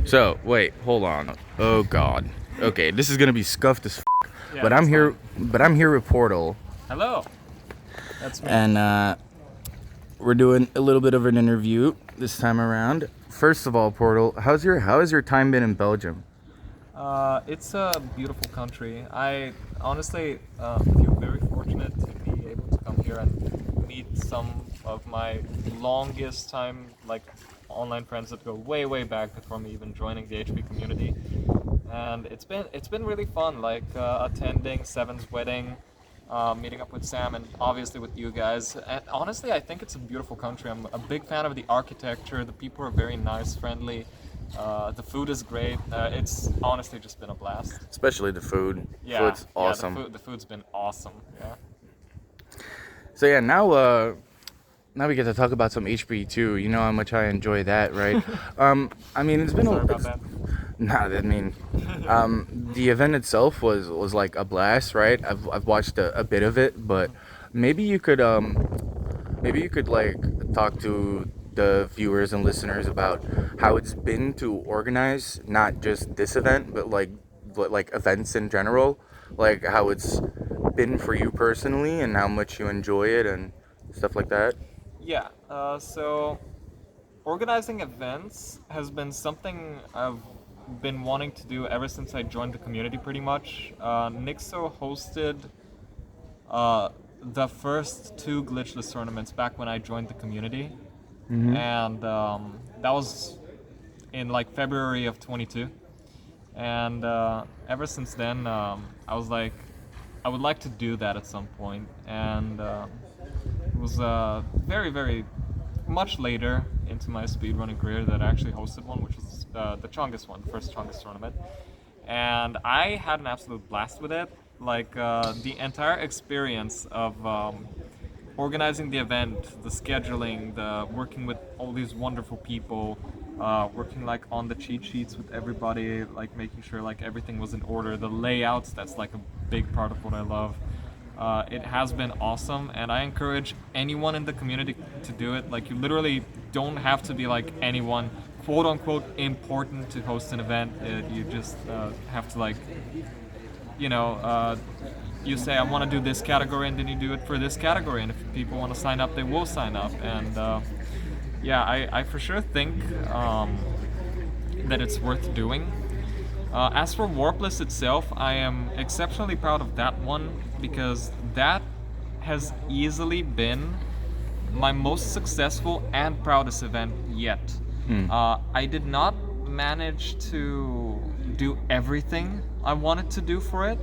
So, wait, hold on. Oh God. Okay, this is gonna be scuffed as f. Yeah, But I'm here. But I'm here with Portal, Hello. That's me. and we're doing a little bit of an interview this time around. First of all, Portal, how has your time been in Belgium? It's a beautiful country. I honestly feel very fortunate to be able to come here and meet some of my longest time online friends that go way back before me even joining the HP community. And it's been really fun, attending Seven's wedding, meeting up with Sam, and obviously with you guys. And honestly, I think it's a beautiful country. I'm a big fan of the architecture. The people are very nice, friendly. The food is great. It's honestly just been a blast. Especially the food. Yeah, Food's awesome. The food's been awesome. Yeah. So yeah, now we get to talk about some HP2. You know how much I enjoy that, right? I mean, it's been Sorry about that. Nah, I mean, the event itself was like a blast, right? I've watched a bit of it, but maybe you could like talk to the viewers and listeners about how it's been to organize not just this event, but like events in general, like how it's been for you personally and how much you enjoy it and stuff like that. Yeah. So organizing events has been something I've been wanting to do ever since I joined the community, pretty much. Nixo hosted the first two glitchless tournaments back when I joined the community, and that was in February of 22. And ever since then, I was like, I would like to do that at some point, and it was very much later into my speedrunning career that I actually hosted one, which was the Chongus one, the first Chongus tournament. And I had an absolute blast with it. The entire experience of organizing the event, the scheduling, the working with all these wonderful people, working on the cheat sheets with everybody, making sure everything was in order, the layouts, that's a big part of what I love. It has been awesome, and I encourage anyone in the community to do it. You literally don't have to be anyone quote unquote important to host an event. You just have to you say I want to do this category, and then you do it for this category, and if people want to sign up, they will sign up. And I for sure think that it's worth doing. As for Warpless itself, I am exceptionally proud of that one, because that has easily been my most successful and proudest event yet. I did not manage to do everything I wanted to do for it,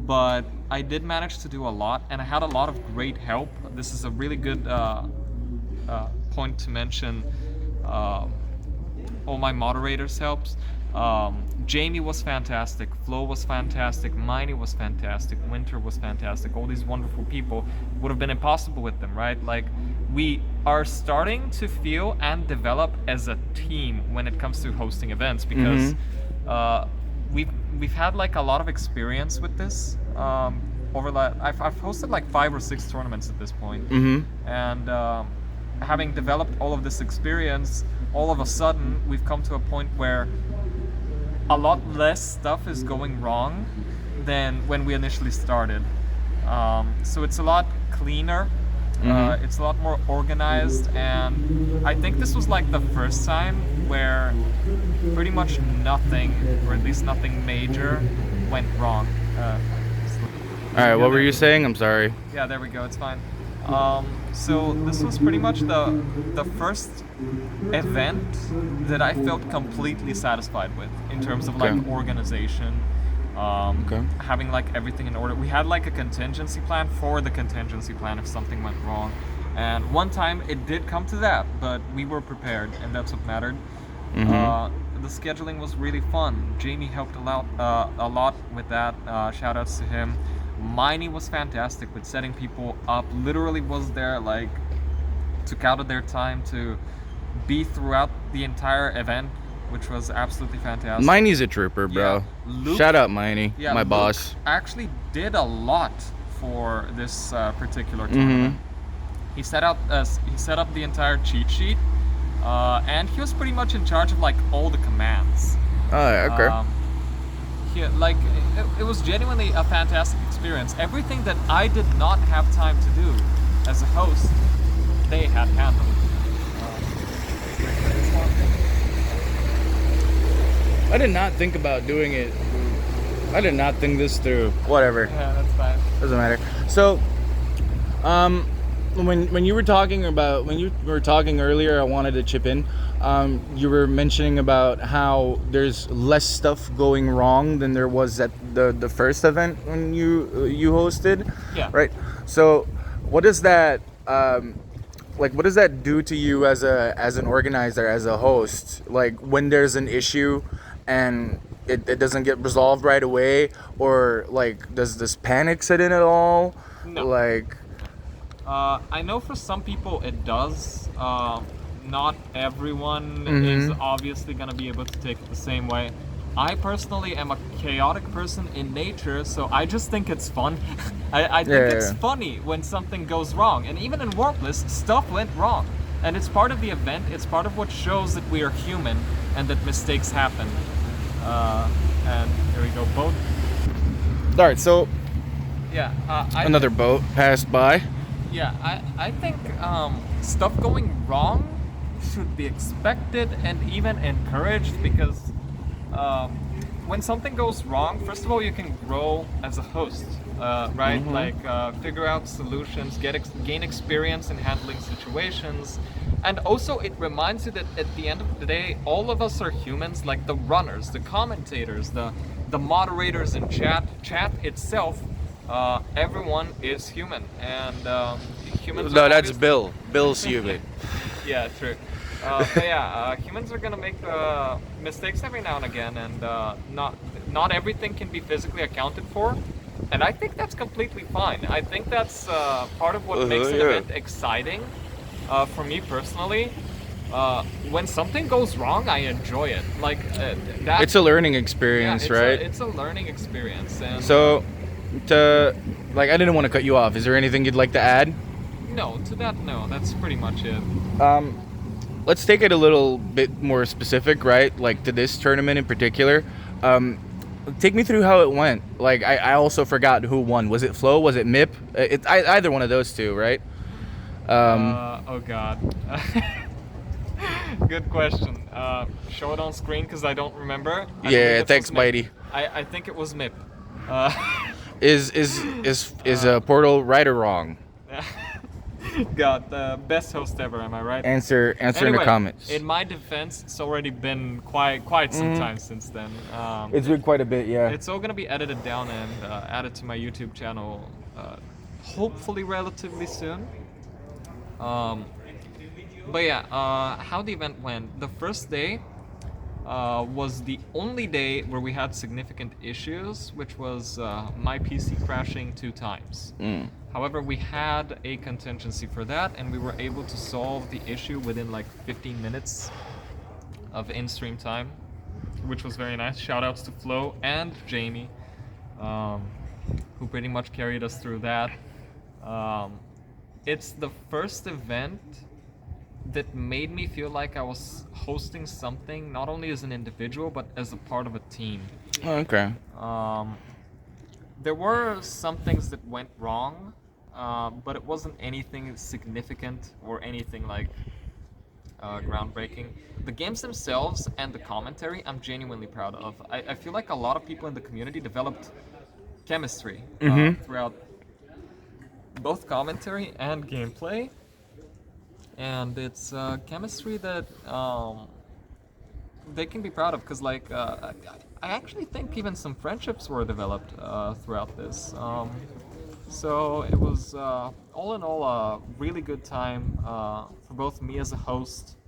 but I did manage to do a lot, and I had a lot of great help. This is a really good point to mention. All my moderators helps. Jamie was fantastic, Flo was fantastic, Miney was fantastic, Winter was fantastic. All these wonderful people. Would have been impossible with them, right? We are starting to feel and develop as a team when it comes to hosting events, because we've had a lot of experience with this. I've hosted 5 or 6 tournaments at this point. And having developed all of this experience, all of a sudden we've come to a point where a lot less stuff is going wrong than when we initially started. So it's a lot cleaner, it's a lot more organized, and I think this was the first time where pretty much nothing, or at least nothing major, went wrong. Alright, what were you saying? I'm sorry. Yeah, there we go, it's fine. So this was pretty much the first event that I felt completely satisfied with in terms of organization, having everything in order. We had a contingency plan for the contingency plan if something went wrong, and one time it did come to that, but we were prepared, and that's what mattered. The scheduling was really fun. Jamie helped a lot with that. Shout outs to him. Miney was fantastic with setting people up, literally was there, took out of their time to be throughout the entire event, which was absolutely fantastic. Miney's a trooper, bro. Yeah, Luke, shout out Miney, my Luke boss. Actually did a lot for this particular tournament. He set up the entire cheat sheet. and he was pretty much in charge of like all the commands. Oh, okay. It was genuinely a fantastic experience. Everything that I did not have time to do as a host, they had handled. I did not think about doing it. I did not think this through. Whatever. Yeah, that's fine. Doesn't matter. So, when you were talking earlier, I wanted to chip in. You were mentioning about how there's less stuff going wrong than there was at the first event when you hosted. Yeah. Right. So, what does that what does that do to you as an organizer, as a host? Like when there's an issue and it doesn't get resolved right away, or like does this panic set in at all? No. Like. I know for some people it does. Not everyone is obviously going to be able to take it the same way. I personally am a chaotic person in nature, so I just think it's fun. I think it's funny when something goes wrong. And even in Warpless, stuff went wrong. And it's part of the event, it's part of what shows that we are human and that mistakes happen. And here we go, boat. Alright, so yeah, another boat passed by. Yeah, I think stuff going wrong should be expected and even encouraged, because when something goes wrong, first of all, you can grow as a host, right? Like figure out solutions, gain experience in handling situations, and also it reminds you that at the end of the day, all of us are humans, like the runners, the commentators, the moderators in chat itself. Everyone is human, and humans. No, that's Bill. Bill's human. Yeah, true. But yeah, humans are gonna make mistakes every now and again, and not everything can be physically accounted for. And I think that's completely fine. I think that's part of what makes an event exciting. For me personally, when something goes wrong, I enjoy it. Like that. It's a learning experience, right? It's a learning experience, and so. I didn't want to cut you off. Is there anything you'd like to add? No, to that, no. That's pretty much it. Let's take it a little bit more specific, right? Like to this tournament in particular. Take me through how it went. Like I also forgot who won. Was it Flo? Was it Mip? Either one of those two, right? Oh God. Good question. Show it on screen because I don't remember. Yeah, thanks, Mighty. I think it was Mip. Is Portal right or wrong? God, the best host ever, am I right? Answer anyway, in the comments. In my defense, it's already been quite some time since then. It's been quite a bit, yeah. It's all gonna be edited down and added to my YouTube channel, hopefully relatively soon. But yeah, how the event went. The first day was the only day where we had significant issues, which was my PC crashing 2 times. However, we had a contingency for that, and we were able to solve the issue within like 15 minutes of in-stream time, which was very nice. Shoutouts to Flo and Jamie, who pretty much carried us through that. It's the first event that made me feel like I was hosting something not only as an individual but as a part of a team. Oh, okay. There were some things that went wrong, but it wasn't anything significant or anything like groundbreaking. The games themselves and the commentary I'm genuinely proud of. I feel like a lot of people in the community developed chemistry throughout both commentary and gameplay. And it's chemistry that they can be proud of, because like I actually think even some friendships were developed throughout this. So it was all in all a really good time for both me as a host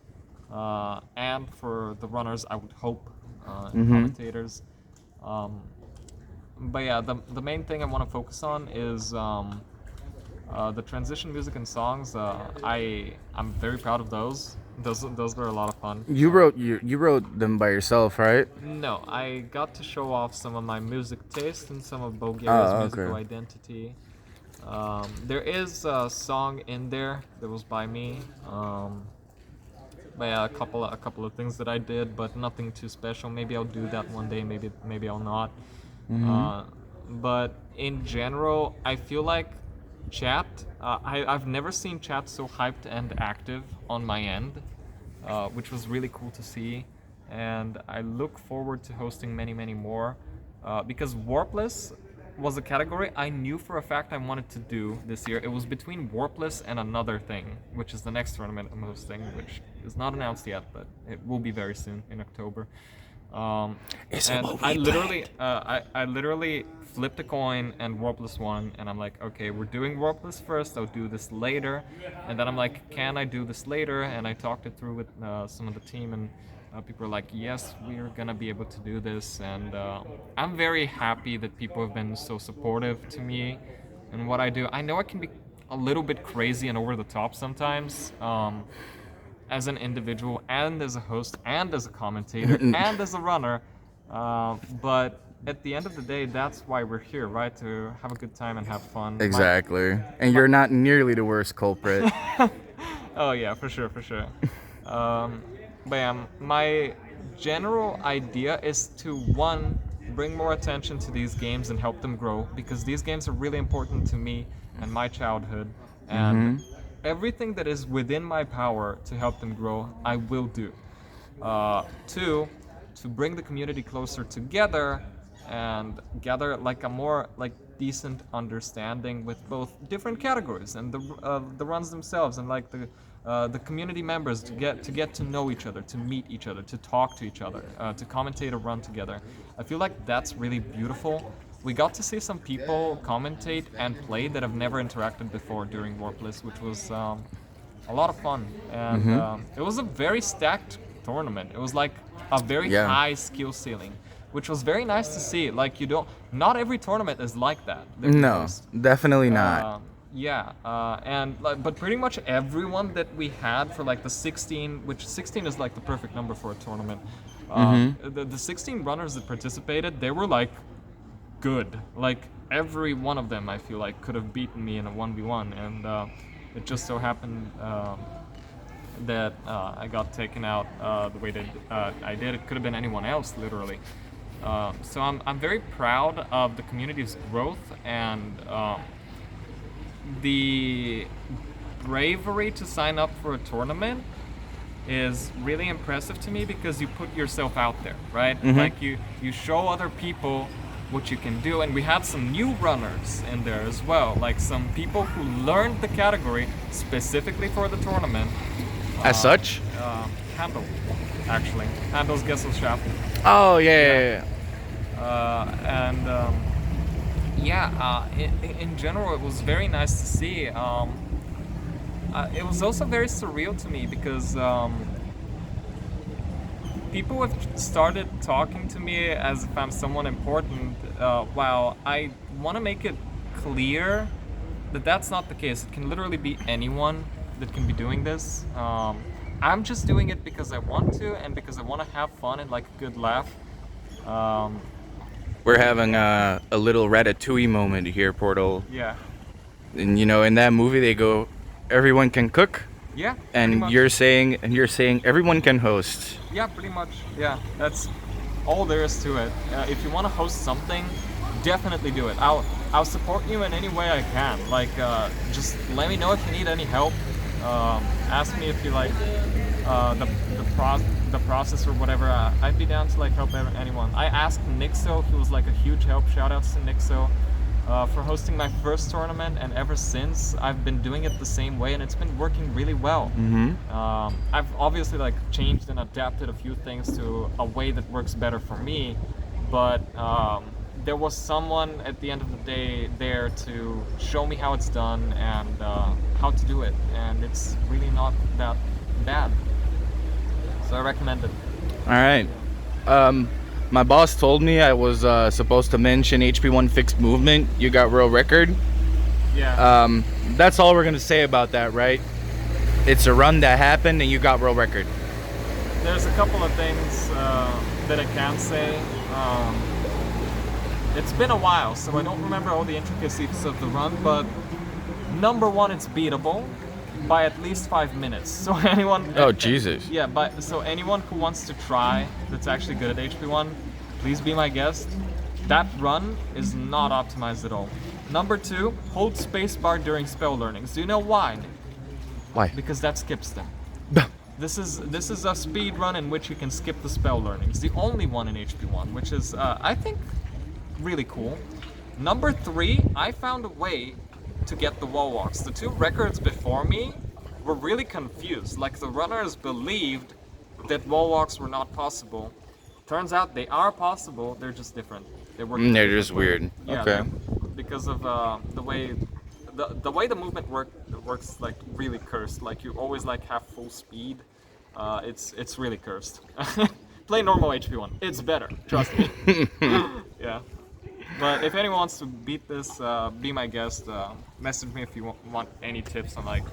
and for the runners, I would hope, and commentators. But yeah, the main thing I want to focus on is the transition music and songs. I'm very proud of those. Those were a lot of fun. You wrote them by yourself, right? No, I got to show off some of my music taste and some of Bulgaria's musical identity. There is a song in there that was by me. But yeah, a couple of things that I did, but nothing too special. Maybe I'll do that one day. Maybe I'll not. But in general, I feel like chat. I've never seen chat so hyped and active on my end, which was really cool to see. And I look forward to hosting many more, because Warpless was a category I knew for a fact I wanted to do this year. It was between Warpless and another thing, which is the next tournament I'm hosting, which is not announced yet, but it will be very soon in October. And I literally flipped a coin and Warpless won, and I'm like, okay, we're doing Warpless first. I'll do this later, and then I'm like, can I do this later? And I talked it through with some of the team, and people are like, yes, we're gonna be able to do this, and I'm very happy that people have been so supportive to me and what I do. I know I can be a little bit crazy and over the top sometimes. As an individual and as a host and as a commentator and as a runner, but at the end of the day, that's why we're here, right? To have a good time and have fun. Exactly. And you're not nearly the worst culprit. Oh yeah, for sure. But yeah, my general idea is to, one, bring more attention to these games and help them grow, because these games are really important to me and my childhood, and everything that is within my power to help them grow, I will do. Two, to bring the community closer together and gather like a more like decent understanding with both different categories and the runs themselves, and like the community members to get to know each other, to meet each other, to talk to each other, to commentate a run together. I feel like that's really beautiful. We got to see some people commentate and play that have never interacted before during Warpless, which was a lot of fun. And it was a very stacked tournament. It was like a very high skill ceiling, which was very nice to see. Like, not every tournament is like that. No, definitely not. But pretty much everyone that we had for like the 16, which 16 is like the perfect number for a tournament. The 16 runners that participated, they were like good. Like every one of them, I feel like, could have beaten me in a 1v1, and it just so happened that I got taken out the way that I did. It could have been anyone else, literally. So I'm very proud of the community's growth and the bravery to sign up for a tournament is really impressive to me, because you put yourself out there, right? Like you show other people what you can do, and we had some new runners in there as well, like some people who learned the category specifically for the tournament. As such? Handel, actually. Handel's Gesellschaft. Oh, yeah. In general, it was very nice to see. It was also very surreal to me, because people have started talking to me as if I'm someone important, while I want to make it clear that that's not the case. It can literally be anyone that can be doing this. I'm just doing it because I want to, and because I want to have fun and like a good laugh. We're having a little Ratatouille moment here, Portal. Yeah. And in that movie they go, everyone can cook. Yeah. And you're saying everyone can host. Yeah, pretty much. Yeah, that's all there is to it. If you want to host something, definitely do it. I'll support you in any way I can. Like, just let me know if you need any help. Ask me if you like the process or whatever. I'd be down to like help anyone. I asked Nixo, who was like a huge help. Shoutouts to Nixo. For hosting my first tournament, and ever since I've been doing it the same way, and it's been working really well. I've obviously like changed and adapted a few things to a way that works better for me, but there was someone at the end of the day there to show me how it's done and how to do it, and it's really not that bad. So I recommend it. All right. My boss told me I was supposed to mention HP1 Fixed Movement. You got world record. Yeah. That's all we're gonna say about that, right? It's a run that happened, and you got world record. There's a couple of things that I can say. It's been a while, so I don't remember all the intricacies of the run, but number one, it's beatable. by at least 5 minutes. So anyone. Oh Jesus. Yeah, but so anyone who wants to try that's actually good at HP1, please be my guest. That run is not optimized at all. Number 2, hold spacebar during spell learnings. Do you know why? Why? Because that skips them. This is a speed run in which you can skip the spell learnings. The only one in HP1, which is I think really cool. Number 3, I found a way to get the wall walks. The 2 records before me were really confused. Like the runners believed that wall walks were not possible. Turns out they are possible. They're just different. They're just weird. Yeah, Okay. because of the way the movement works like really cursed. Like you always like have full speed. It's really cursed. Play normal HP1. It's better. Trust me. Yeah. But if anyone wants to beat this, be my guest. Message me if you want any tips on like.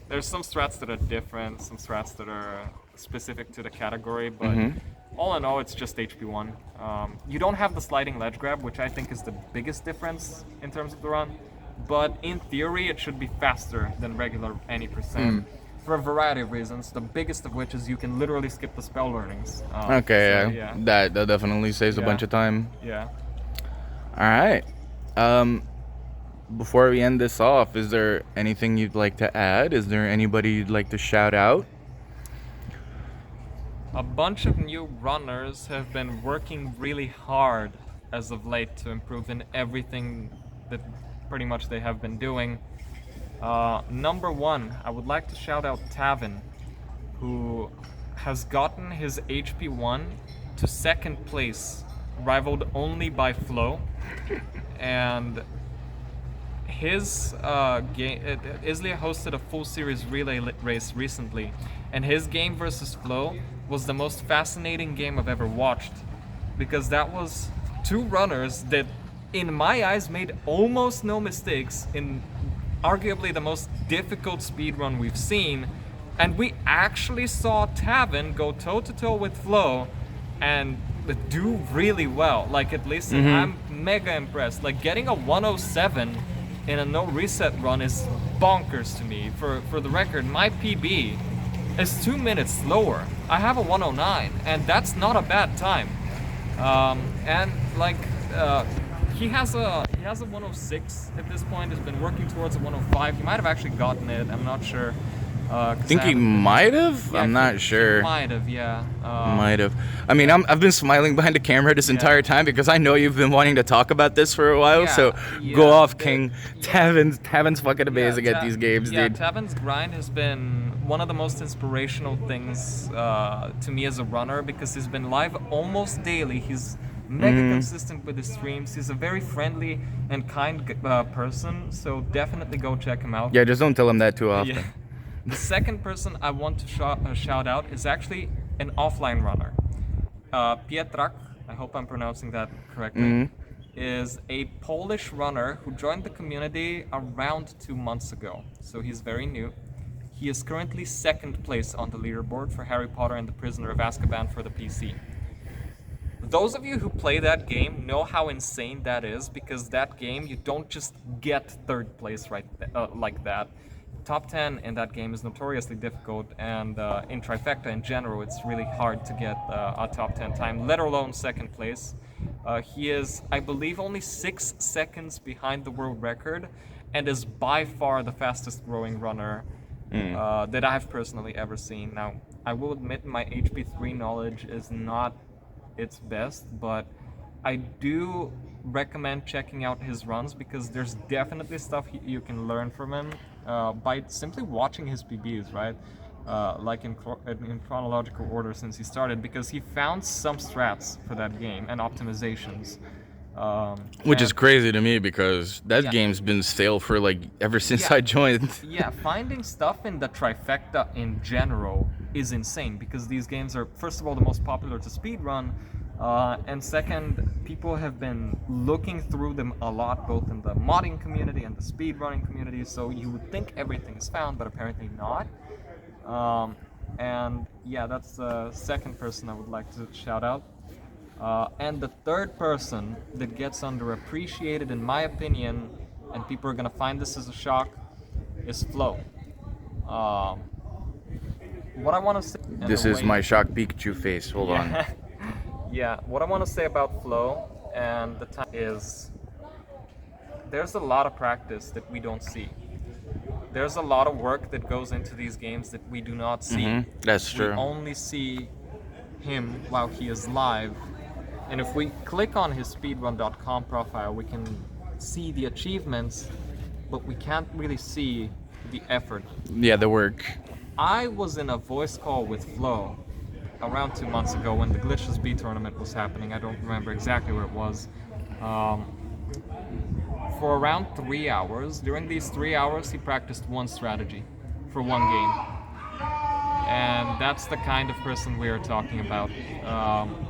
There's some strats that are different, some strats that are specific to the category, but all in all, it's just HP1. You don't have the sliding ledge grab, which I think is the biggest difference in terms of the run. But in theory, it should be faster than regular any percent. For a variety of reasons, the biggest of which is you can literally skip the spell learnings. Okay, so, yeah. That definitely saves a bunch of time. Yeah. All right. Before we end this off, is there anything you'd like to add? Is there anybody you'd like to shout out? A bunch of new runners have been working really hard as of late to improve in everything that pretty much they have been doing. Number 1, I would like to shout out Tavin, who has gotten his HP1 to 2nd place, rivaled only by Flo. And his game, Islia hosted a full series relay race recently, and his game versus Flo was the most fascinating game I've ever watched, because that was 2 runners that, in my eyes, made almost no mistakes in arguably the most difficult speed run we've seen, and we actually saw Tavin go toe-to-toe with Flo and do really well. Like, at least I'm mega impressed. Like, getting a 107 in a no reset run is bonkers to me. For the record, my PB is 2 minutes slower. I have a 109, and that's not a bad time. And like he has a 106 at this point. Has been working towards a 105. He might have actually gotten it. I'm not sure. I think he might have. I'm not sure. He might have, yeah. Might have. I mean, I've been smiling behind the camera this entire time because I know you've been wanting to talk about this for a while. So go off, King. Tavin's fucking amazing at these games, dude. Tavin's grind has been one of the most inspirational things to me as a runner, because he's been live almost daily. He's mega consistent with his streams. He's a very friendly and kind person. So definitely go check him out. Yeah, just don't tell him that too often. Yeah. The second person I want to shout out is actually an offline runner. Pietrak, I hope I'm pronouncing that correctly, is a Polish runner who joined the community around 2 months ago. So he's very new. He is currently 2nd place on the leaderboard for Harry Potter and the Prisoner of Azkaban for the PC. Those of you who play that game know how insane that is, because that game, you don't just get 3rd place like that. Top 10 in that game is notoriously difficult, and in Trifecta in general, it's really hard to get a top 10 time, let alone 2nd place. He is, I believe, only 6 seconds behind the world record, and is by far the fastest growing runner that I've personally ever seen. Now, I will admit my HP3 knowledge is not its best, but I do recommend checking out his runs, because there's definitely stuff you can learn from him by simply watching his PBs, right? Like in chronological order since he started, because he found some strats for that game and optimizations. Which is crazy to me, because that game's been stale for like ever since I joined. Yeah, finding stuff in the Trifecta in general is insane, because these games are, first of all, the most popular to speedrun, and second, people have been looking through them a lot, both in the modding community and the speedrunning community, so you would think everything is found, but apparently not. And yeah, that's the second person I would like to shout out. And the third person that gets underappreciated, in my opinion, and people are gonna find this as a shock, is Flo. What I want to say. This is my shock Pikachu face. Hold on. Yeah, what I want to say about flow and the time is there's a lot of practice that we don't see. There's a lot of work that goes into these games that we do not see. That's true. We only see him while he is live. And if we click on his speedrun.com profile, we can see the achievements, but we can't really see the effort. Yeah, the work. I was in a voice call with Flo around 2 months ago when the Glitchless B tournament was happening. I don't remember exactly where it was. For around 3 hours. During these 3 hours, he practiced one strategy for one game. And that's the kind of person we are talking about.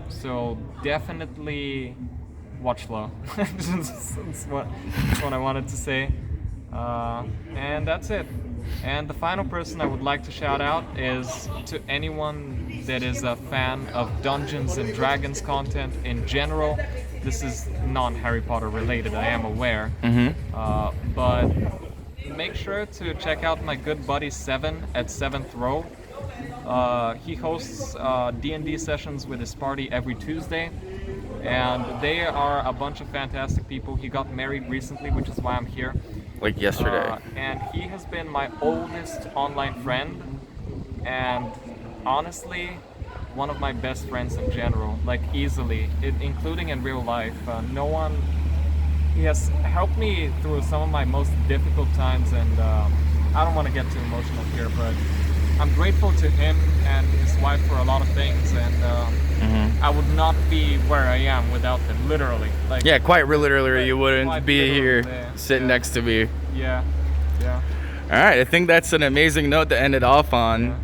So definitely watch Flo. That's what I wanted to say. And that's it. And the final person I would like to shout out is to anyone that is a fan of Dungeons and Dragons content in general. This is non-Harry Potter related, I am aware. But make sure to check out my good buddy Seven at 7th Row. He hosts D&D sessions with his party every Tuesday. And they are a bunch of fantastic people. He got married recently, which is why I'm here. Like yesterday. And he has been my oldest online friend, and honestly, one of my best friends in general, like easily, including in real life. He has helped me through some of my most difficult times, and I don't want to get too emotional here, but I'm grateful to him and his wife for a lot of things, and I would not be where I am without them, literally. Like, yeah, quite literally, you wouldn't be here sitting next to me. Yeah. All right, I think that's an amazing note to end it off on.